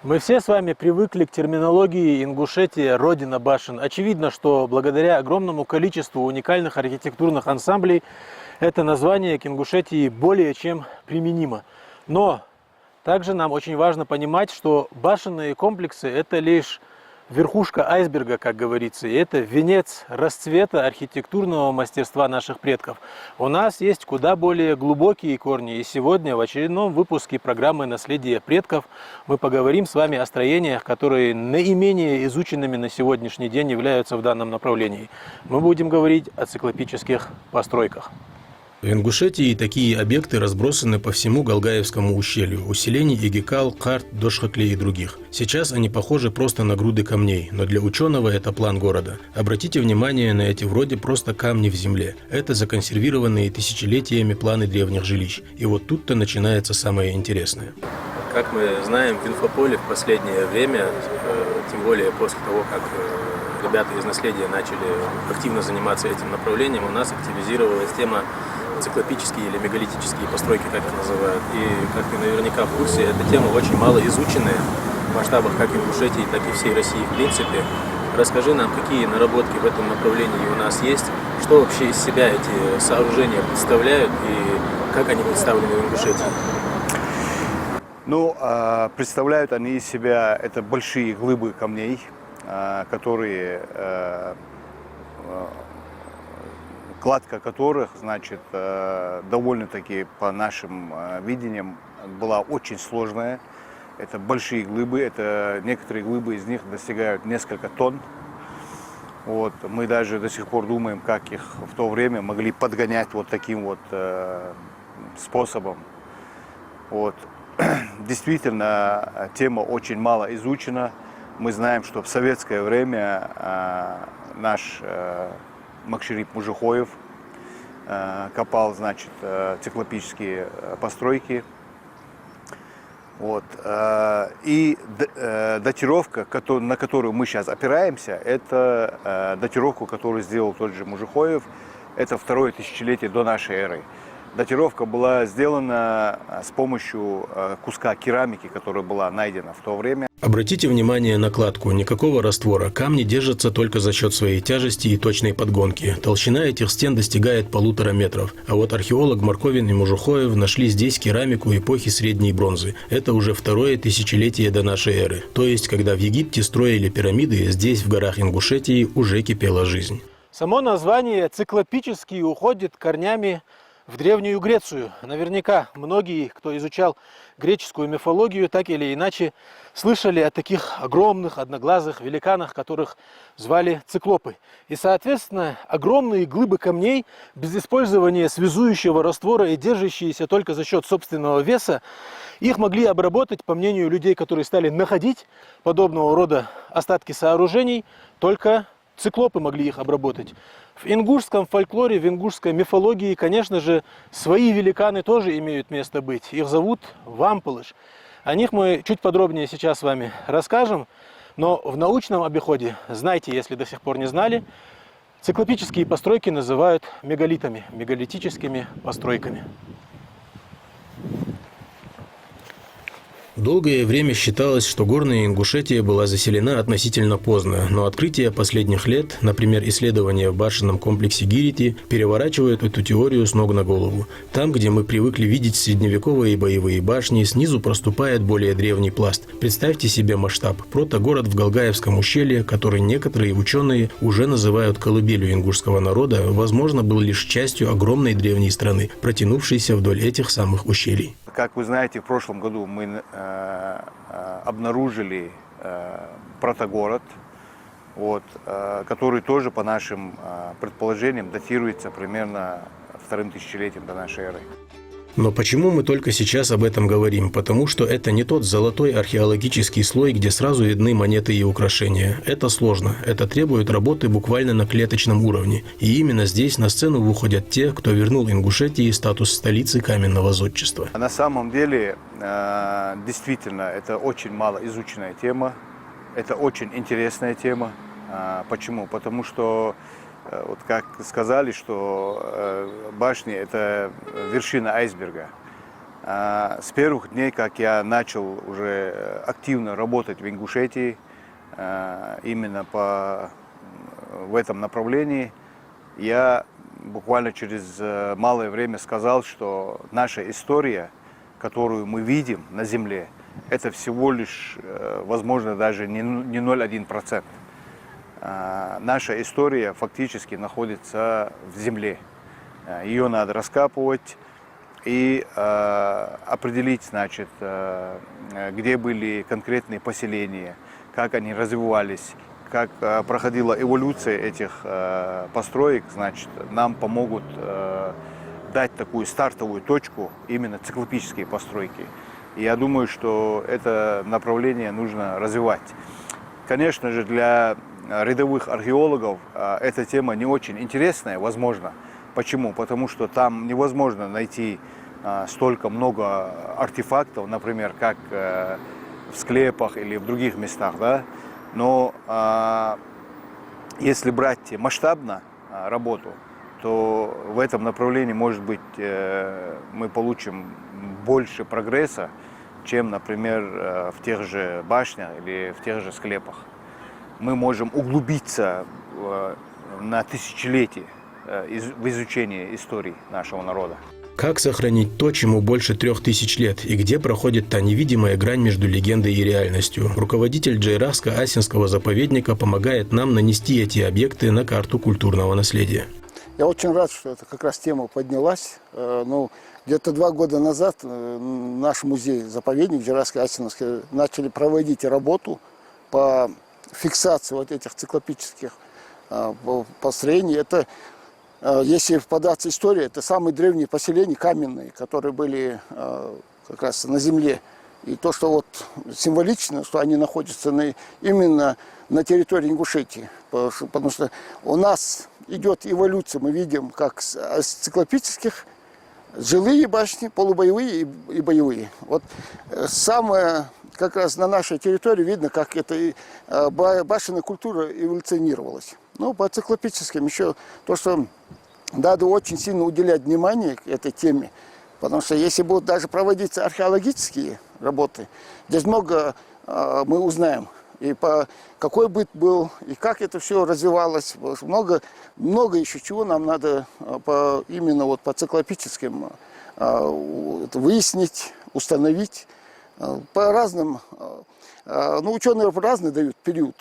Мы все с вами привыкли к терминологии Ингушетия «Родина башен». Очевидно, что благодаря огромному количеству уникальных архитектурных ансамблей это название к Ингушетии более чем применимо. Но также нам очень важно понимать, что башенные комплексы – это лишь верхушка айсберга, как говорится, и это венец расцвета архитектурного мастерства наших предков. У нас есть куда более глубокие корни, и сегодня в очередном выпуске программы «Наследие предков» мы поговорим с вами о строениях, которые наименее изученными на сегодняшний день являются в данном направлении. Мы будем говорить о циклопических постройках. В Ингушетии такие объекты разбросаны по всему Галгаевскому ущелью, у селений Игикал, Карт, Дошхакли и других. Сейчас они похожи просто на груды камней, но для ученого это план города. Обратите внимание на эти вроде просто камни в земле. Это законсервированные тысячелетиями планы древних жилищ. И вот тут-то начинается самое интересное. Как мы знаем, в инфополе в последнее время, тем более после того, как ребята из наследия начали активно заниматься этим направлением, у нас активизировалась тема циклопические или мегалитические постройки, как их называют. И, как ты наверняка в курсе, эта тема очень мало изученная в масштабах как Ингушетии, так и всей России в принципе. Расскажи нам, какие наработки в этом направлении у нас есть, что вообще из себя эти сооружения представляют и как они представлены в Ингушетии? Представляют они из себя это большие глыбы камней, которые кладка которых, довольно-таки по нашим видениям была очень сложная. Это большие глыбы, некоторые глыбы из них достигают несколько тонн. Мы даже до сих пор думаем, как их в то время могли подгонять вот таким вот способом. Действительно, тема очень мало изучена. Мы знаем, что в советское время наш Макширип Мужухоев копал, циклопические постройки. И датировка, на которую мы сейчас опираемся, это датировку, которую сделал тот же Мужухоев. Это второе тысячелетие до нашей эры. Датировка была сделана с помощью куска керамики, которая была найдена в то время. Обратите внимание на кладку. Никакого раствора. Камни держатся только за счет своей тяжести и точной подгонки. Толщина этих стен достигает 1,5 метров. А вот археолог Марковин и Мужухоев нашли здесь керамику эпохи Средней бронзы. Это уже второе тысячелетие до нашей эры. То есть, когда в Египте строили пирамиды, здесь, в горах Ингушетии, уже кипела жизнь. Само название «циклопический» уходит корнями в Древнюю Грецию. Наверняка многие, кто изучал греческую мифологию, так или иначе слышали о таких огромных одноглазых великанах, которых звали циклопы. И, соответственно, огромные глыбы камней, без использования связующего раствора и держащиеся только за счет собственного веса, их могли обработать, по мнению людей, которые стали находить подобного рода остатки сооружений, только циклопы могли их обработать. В ингушском фольклоре, в ингушской мифологии, конечно же, свои великаны тоже имеют место быть. Их зовут Вампылыш. О них мы чуть подробнее сейчас с вами расскажем. Но в научном обиходе, знайте, если до сих пор не знали, циклопические постройки называют мегалитами, мегалитическими постройками. Долгое время считалось, что горная Ингушетия была заселена относительно поздно, но открытия последних лет, например, исследования в башенном комплексе Гирити, переворачивают эту теорию с ног на голову. Там, где мы привыкли видеть средневековые боевые башни, снизу проступает более древний пласт. Представьте себе масштаб. Протогород в Галгаевском ущелье, который некоторые ученые уже называют колыбелью ингушского народа, возможно, был лишь частью огромной древней страны, протянувшейся вдоль этих самых ущелий. Как вы знаете, в прошлом году мы обнаружили протогород, который тоже, по нашим предположениям, датируется примерно вторым тысячелетием до нашей эры. Но почему мы только сейчас об этом говорим? Потому что это не тот золотой археологический слой, где сразу видны монеты и украшения. Это сложно. Это требует работы буквально на клеточном уровне. И именно здесь на сцену выходят те, кто вернул Ингушетии статус столицы каменного зодчества. На самом деле, действительно, это очень мало изученная тема. Это очень интересная тема. Почему? Потому что как сказали, что башни – это вершина айсберга. С первых дней, как я начал уже активно работать в Ингушетии, именно в этом направлении, я буквально через малое время сказал, что наша история, которую мы видим на земле, это всего лишь, возможно, даже не 0,1%. Наша история фактически находится в земле. Ее надо раскапывать и определить, значит, где были конкретные поселения, как они развивались, как проходила эволюция этих построек, значит, нам помогут дать такую стартовую точку именно циклопические постройки. И я думаю, что это направление нужно развивать. Конечно же, для рядовых археологов эта тема не очень интересная, возможно. Почему? Потому что там невозможно найти столько много артефактов, например, как в склепах или в других местах, да? Но если брать масштабно работу, то в этом направлении, может быть, мы получим больше прогресса, чем, например, в тех же башнях или в тех же склепах. Мы можем углубиться на тысячелетия в изучении истории нашего народа. Как сохранить то, чему больше 3000 лет, и где проходит та невидимая грань между легендой и реальностью? Руководитель Джейрахско-Асинского заповедника помогает нам нанести эти объекты на карту культурного наследия. Я очень рад, что эта как раз тема поднялась. Ну, где-то 2 года назад наш музей-заповедник Джейрахско-Асинский начали проводить работу по фиксации вот этих циклопических построений. Это, если впадаться в историю, это самые древние поселения каменные, которые были как раз на земле. И то, что вот символично, что они находятся именно на территории Ингушетии. Потому что у нас идет эволюция, мы видим, как с циклопических жилые башни, полубоевые и боевые. Вот самое, как раз на нашей территории видно, как эта башенная культура эволюционировалась. Ну, по циклопическим еще то, что надо очень сильно уделять внимание к этой теме, потому что если будут даже проводиться археологические работы, здесь много мы узнаем. И какой быт был, и как это все развивалось. Много еще чего нам надо именно вот по циклопическим выяснить, установить. По разным, ну, ученые разные дают период,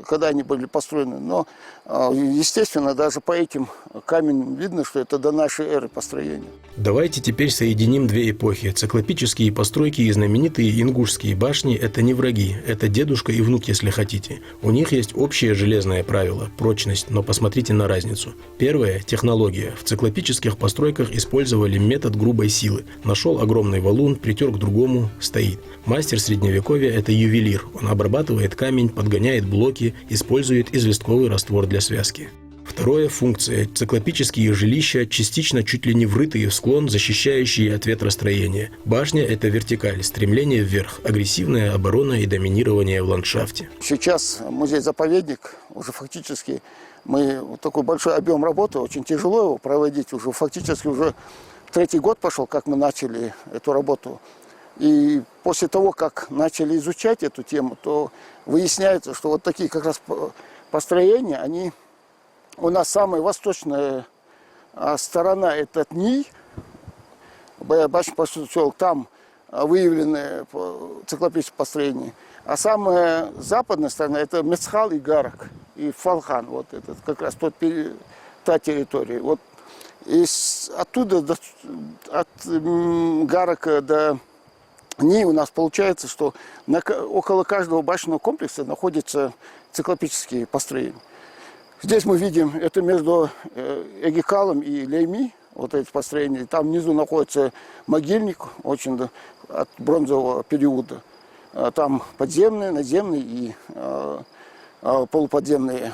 когда они были построены, но, естественно, даже по этим камням видно, что это до нашей эры построения. Давайте теперь соединим две эпохи. Циклопические постройки и знаменитые ингушские башни – это не враги, это дедушка и внук, если хотите. У них есть общее железное правило – прочность, но посмотрите на разницу. Первое – технология. В циклопических постройках использовали метод грубой силы. Нашел огромный валун, притер к другому – стоит. Мастер средневековья – это ювелир. Он обрабатывает камень, подгоняет блоки, использует известковый раствор для связки. Второе – функция. Циклопические жилища частично чуть ли не врытые в склон, защищающие от ветростроения. Башня – это вертикаль, стремление вверх, агрессивная оборона и доминирование в ландшафте. Сейчас музей-заповедник уже фактически, мы вот такой большой объем работы, очень тяжело его проводить, уже фактически уже 3-й год пошел, как мы начали эту работу. И после того, как начали изучать эту тему, то выясняется, что вот такие как раз построения, они у нас самая восточная сторона – это Тний, башня поселок, там выявлены циклопические построения. А самая западная сторона – это Мецхал и Гарак, и Фалхан, вот это как раз та территория. Вот оттуда, от Гарака до Ней у нас получается, что около каждого башенного комплекса находятся циклопические построения. Здесь мы видим, это между Эгикалом и Лейми, вот эти построения. Там внизу находится могильник, очень от бронзового периода. Там подземные, наземные и полуподземные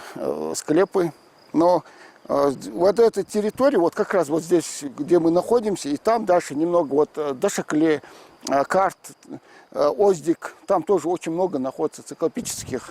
склепы. Но вот эта территория, вот как раз вот здесь, где мы находимся, и там дальше немного, вот Дашакле, Карт, Оздик, там тоже очень много находится циклопических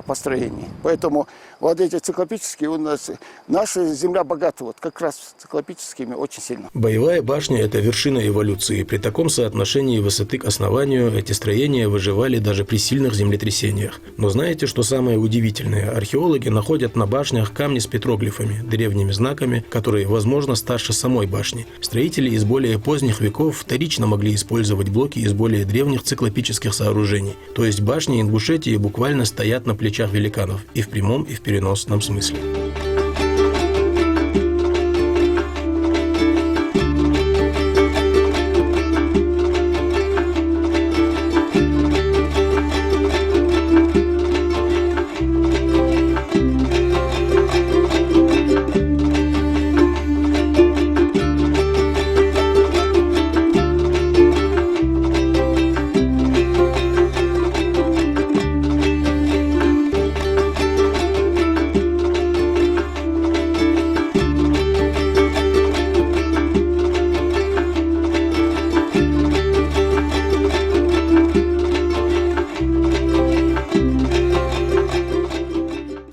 построений. Поэтому вот эти циклопические у нас, наша земля богата вот как раз циклопическими очень сильно. Боевая башня – это вершина эволюции. При таком соотношении высоты к основанию эти строения выживали даже при сильных землетрясениях. Но знаете, что самое удивительное? Археологи находят на башнях камни с петроглифами, древними знаками, которые, возможно, старше самой башни. Строители из более поздних веков вторично могли использовать блоки из более древних циклопических сооружений. То есть башни Ингушетии буквально стоят на плечах великанов и в прямом, и в переносном смысле.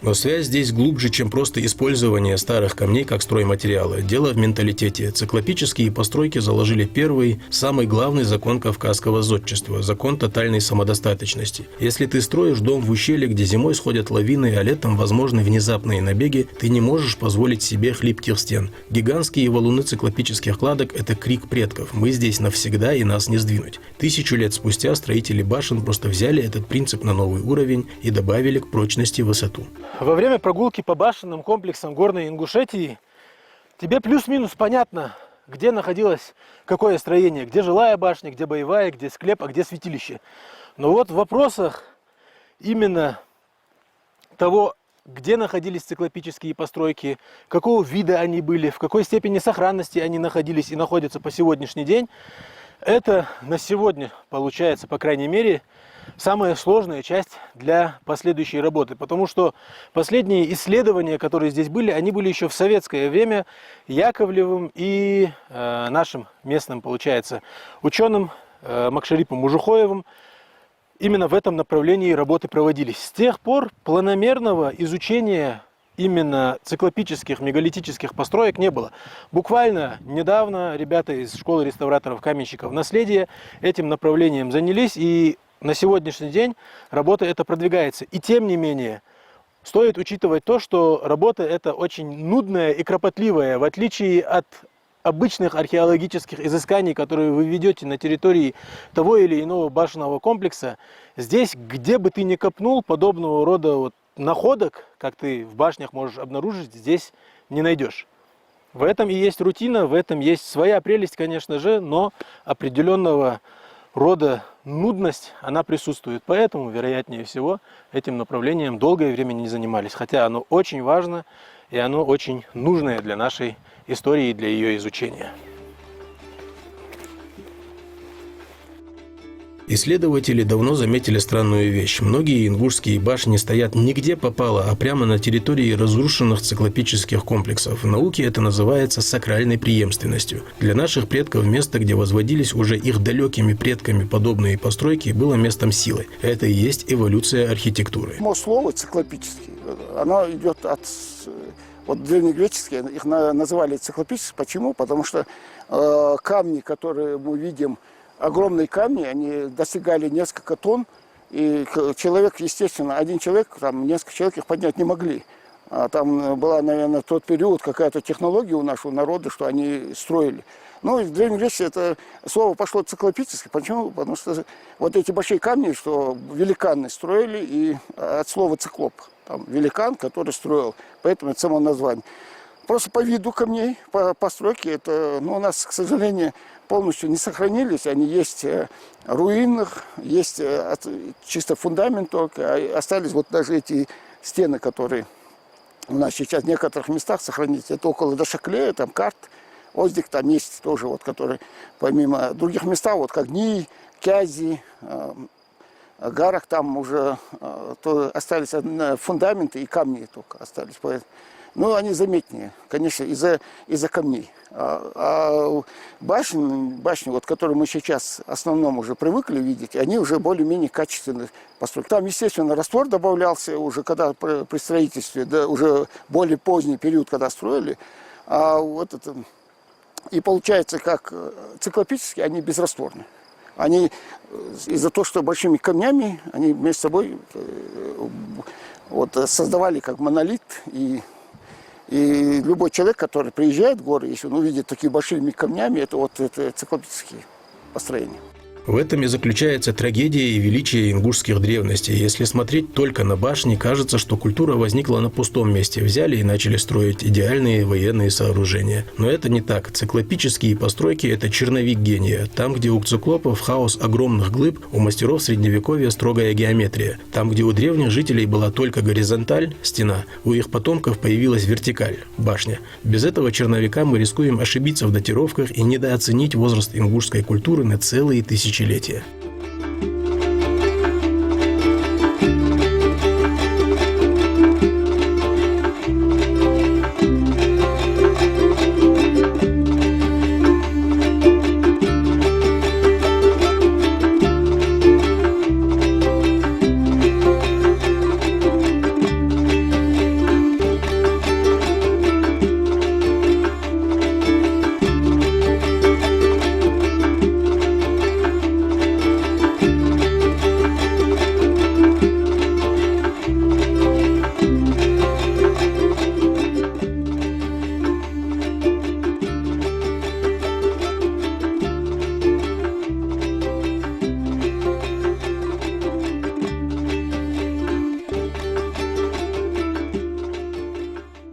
Но связь здесь глубже, чем просто использование старых камней как стройматериала. Дело в менталитете. Циклопические постройки заложили первый, самый главный закон кавказского зодчества – закон тотальной самодостаточности. Если ты строишь дом в ущелье, где зимой сходят лавины, а летом возможны внезапные набеги, ты не можешь позволить себе хлипких стен. Гигантские валуны циклопических кладок – это крик предков. Мы здесь навсегда и нас не сдвинуть. 1000 лет спустя строители башен просто взяли этот принцип на новый уровень и добавили к прочности высоту. Во время прогулки по башенным комплексам горной Ингушетии тебе плюс-минус понятно, где находилось какое строение, где жилая башня, где боевая, где склеп, а где святилище. Но вот в вопросах именно того, где находились циклопические постройки, какого вида они были, в какой степени сохранности они находились и находятся по сегодняшний день, это на сегодня получается, по крайней мере, самая сложная часть для последующей работы. Потому что последние исследования, которые здесь были, они были еще в советское время Яковлевым и нашим местным, получается, ученым Макшарипом Мужухоевым. Именно в этом направлении работы проводились. С тех пор планомерного изучения именно циклопических, мегалитических построек не было. Буквально недавно ребята из школы реставраторов-каменщиков наследия этим направлением занялись, и на сегодняшний день работа эта продвигается. И тем не менее, стоит учитывать то, что работа эта очень нудная и кропотливая, в отличие от обычных археологических изысканий, которые вы ведете на территории того или иного башенного комплекса. Здесь, где бы ты ни копнул, подобного рода находок, как ты в башнях можешь обнаружить, здесь не найдешь. В этом и есть рутина, в этом есть своя прелесть, конечно же, но определенного рода нудность, она присутствует. Поэтому, вероятнее всего, этим направлением долгое время не занимались. Хотя оно очень важно и оно очень нужное для нашей истории и для ее изучения. Исследователи давно заметили странную вещь. Многие ингушские башни стоят не где попало, а прямо на территории разрушенных циклопических комплексов. В науке это называется сакральной преемственностью. Для наших предков место, где возводились уже их далекими предками подобные постройки, было местом силы. Это и есть эволюция архитектуры. Само слово циклопический, оно идет от... Вот древнегреческие, их называли циклопические. Почему? Потому что камни, которые мы видим, огромные камни, они достигали несколько тонн, и человек, естественно, один человек, там несколько человек их поднять не могли. Там была, наверное, в тот период какая-то технология у нашего народа, что они строили. Ну, и в Древней Греции это слово пошло циклопически. Почему? Потому что вот эти большие камни, что великаны строили, и от слова циклоп, там великан, который строил, поэтому это само название. Просто по виду камней, по постройке, это, ну, у нас, к сожалению, полностью не сохранились. Они есть в руинах, есть чисто фундамент только, а остались вот даже эти стены, которые у нас сейчас в некоторых местах сохранились. Это около Дошаклея, там карт, Оздик, там есть тоже, вот, которые помимо других мест, вот как Ни, Кязи, Гарах, там уже остались фундаменты и камни только остались. но они заметнее, конечно, из-за камней. Башни, вот, которые мы сейчас в основном уже привыкли видеть, они уже более-менее качественные постройки. Там, естественно, раствор добавлялся уже когда при строительстве, да, уже более поздний период, когда строили. Вот это, и получается, как циклопические, они безрастворные. Они из-за того, что большими камнями, они между собой вот, создавали как монолит. И любой человек, который приезжает в горы, если он увидит такие большими камнями, это циклопические построения. В этом и заключается трагедия и величие ингушских древностей. Если смотреть только на башни, кажется, что культура возникла на пустом месте. Взяли и начали строить идеальные военные сооружения. Но это не так. Циклопические постройки – это черновик гения. Там, где у циклопов хаос огромных глыб, у мастеров Средневековья строгая геометрия. Там, где у древних жителей была только горизонталь – стена, у их потомков появилась вертикаль – башня. Без этого черновика мы рискуем ошибиться в датировках и недооценить возраст ингушской культуры на целые тысячелетия.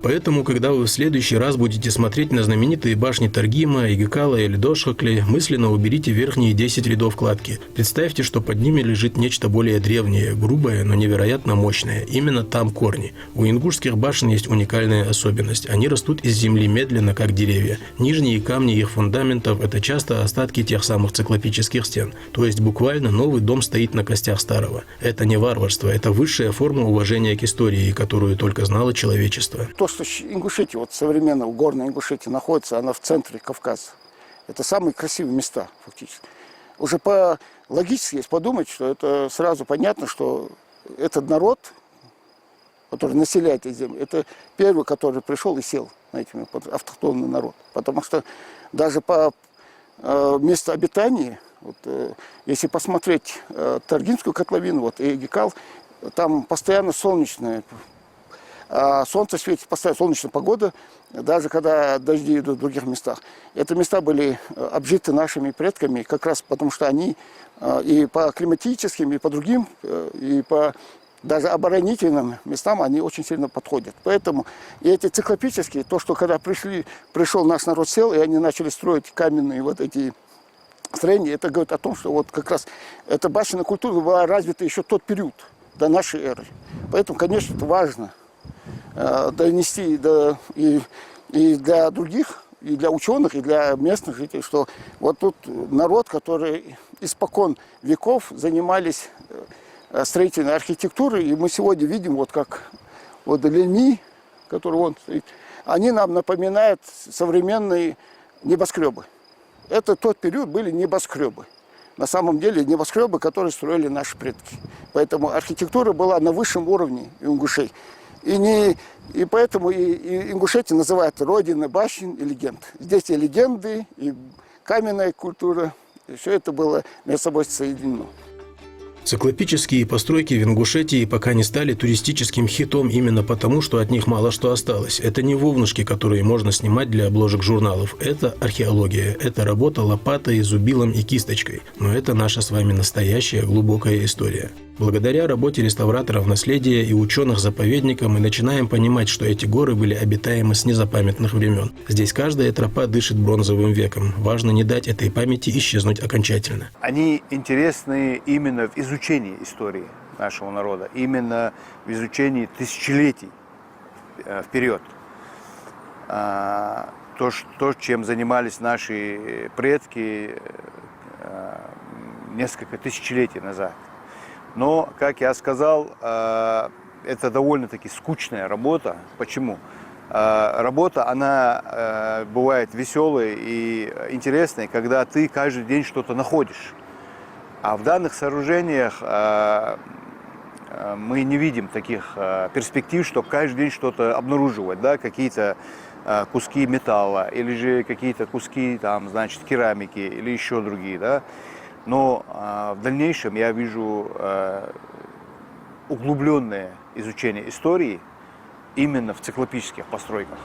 Поэтому, когда вы в следующий раз будете смотреть на знаменитые башни Таргима, Игикала или Дошхакли, мысленно уберите верхние 10 рядов кладки. Представьте, что под ними лежит нечто более древнее, грубое, но невероятно мощное. Именно там корни. У ингушских башен есть уникальная особенность. Они растут из земли медленно, как деревья. Нижние камни их фундаментов – это часто остатки тех самых циклопических стен. То есть буквально новый дом стоит на костях старого. Это не варварство, это высшая форма уважения к истории, которую только знало человечество. То, что Ингушетия, вот современная горная Ингушетия находится, она в центре Кавказа. Это самые красивые места, фактически. Уже по логически, если подумать, что это сразу понятно, что этот народ, который населяет эти земли, это первый, который пришел и сел на эти автохтонный народ. Потому что даже по месту обитания, вот, если посмотреть Таргинскую котловину, вот, и Игикал, там постоянно солнечная. Солнце светит, постоянно солнечная погода, даже когда дожди идут в других местах. Эти места были обжиты нашими предками, как раз потому что они и по климатическим, и по другим, и по даже оборонительным местам они очень сильно подходят. Поэтому и эти циклопические, то, что когда пришел наш народ, сел, и они начали строить каменные вот эти строения, это говорит о том, что вот как раз эта башенная культура была развита еще в тот период, до нашей эры. Поэтому, конечно, это важно донести и для других, и для ученых, и для местных жителей, что вот тут народ, который испокон веков занимались строительной архитектурой, и мы сегодня видим, вот как вот Леми, который вон стоит, они нам напоминают современные небоскребы. Это тот период были небоскребы. На самом деле небоскребы, которые строили наши предки. Поэтому архитектура была на высшем уровне ингушей. И поэтому и Ингушетия называют родиной башен и легенд. Здесь и легенды, и каменная культура, и все это было между собой соединено. Циклопические постройки в Ингушетии пока не стали туристическим хитом именно потому, что от них мало что осталось. Это не вовнушки, которые можно снимать для обложек журналов. Это археология. Это работа лопатой, зубилом и кисточкой. Но это наша с вами настоящая глубокая история. Благодаря работе реставраторов наследия и ученых-заповедника мы начинаем понимать, что эти горы были обитаемы с незапамятных времен. Здесь каждая тропа дышит бронзовым веком. Важно не дать этой памяти исчезнуть окончательно. Они интересны именно в изучении истории нашего народа, именно в изучении тысячелетий вперед. То, чем занимались наши предки несколько тысячелетий назад. Но, как я сказал, это довольно-таки скучная работа. Почему? работа, она бывает веселой и интересной, когда ты каждый день что-то находишь. А в данных сооружениях мы не видим таких перспектив, что каждый день что-то обнаруживать, да, какие-то куски металла или же какие-то куски там, значит, керамики или еще другие, да. Но в дальнейшем я вижу углубленное изучение истории именно в циклопических постройках.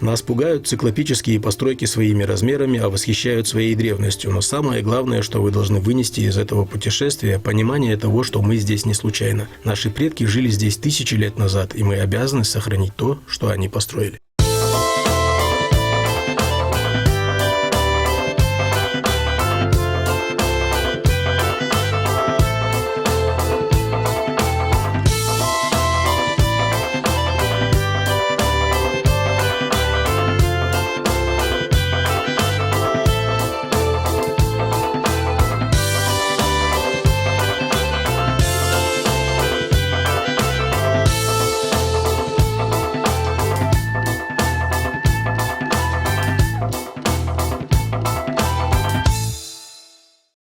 Нас пугают циклопические постройки своими размерами, а восхищают своей древностью. Но самое главное, что вы должны вынести из этого путешествия – понимание того, что мы здесь не случайно. Наши предки жили здесь тысячи лет назад, и мы обязаны сохранить то, что они построили.